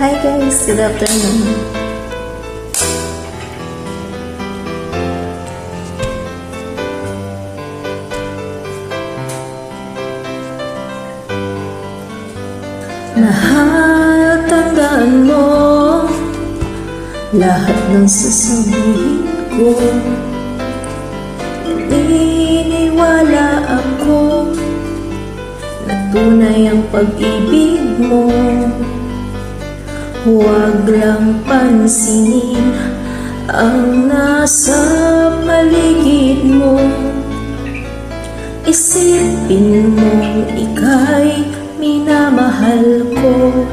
Hi guys, good afternoon. Mahal, tandaan mo lahat ng sasabihin ko. Naniniwala ako na tunay ang pag-ibig mo. Huwag lang pansinin ang nasa paligid mo. Isipin mong ika'y minamahal ko.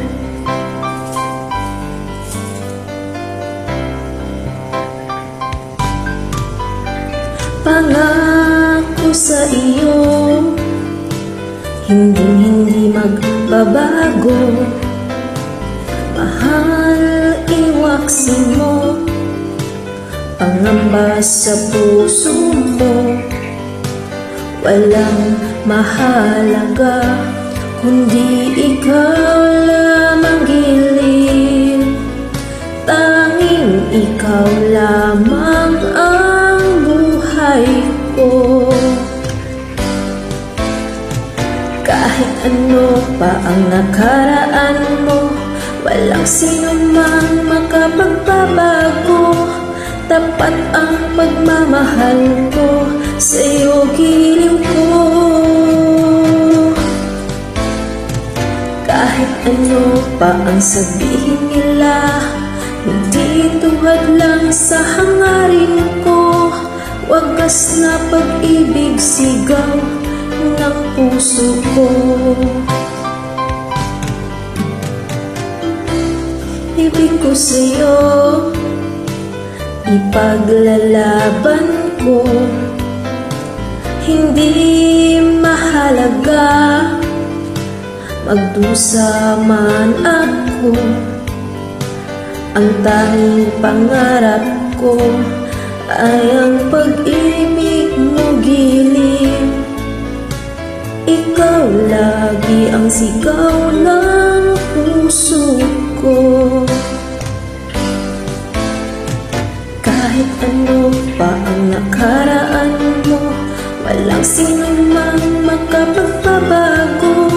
Pangako sa iyo, hindi magbabago. Mahal, iwaksin mo pangamba sa puso mo. Walang mahalaga kundi ikaw lamang giliw. Tanging ikaw lamang ang buhay ko. Kahit ano pa ang nakaraan mo, walang sino mang makapagbabago. Tapat ang pagmamahal ko, sa'yo giliw ko. Kahit ano pa ang sabihin nila, hindi tuhad lang sa hangarin ko. Wagas na pag-ibig sigaw ng puso ko. Ibig ko sa'yo, ipaglalaban ko. Hindi mahalaga magdusa man ako. Ang tanging pangarap ko ay ang pag-ibig mo giliw. Ikaw lagi ang sigaw ng puso ko. Kahit ano pa ang nakaraan mo, walang sino mang makapagbabago.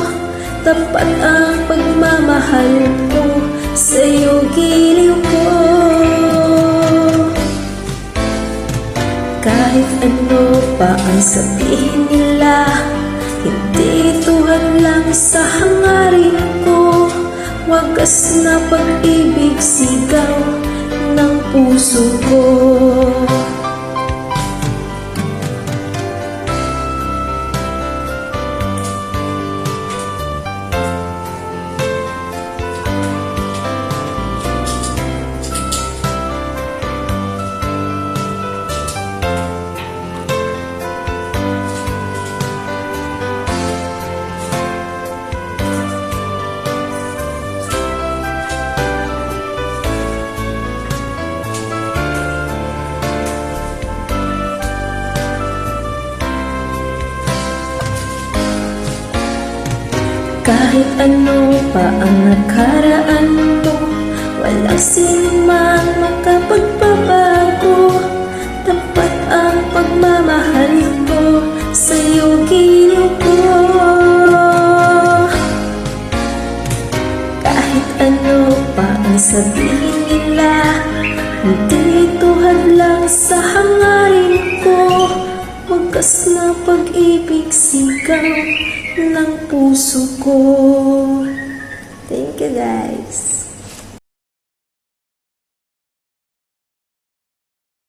Tapat ang pagmamahal ko, sa'yo giliw ko. Kahit ano pa ang sabihin nila, hindi tuhad lang sa hangarin ko. Wagas na pag-ibig sigaw ng puso ko. Kahit ano pa ang nakaraan mo, walang sino man makapagbabago. Tapat ang pagmamahal ko, sa'yo giliw ko. Kahit ano pa ang sabihin nila, hindi tuhad lang sa hangarin ko. Wagas na pag-ibig sigaw ng puso ko.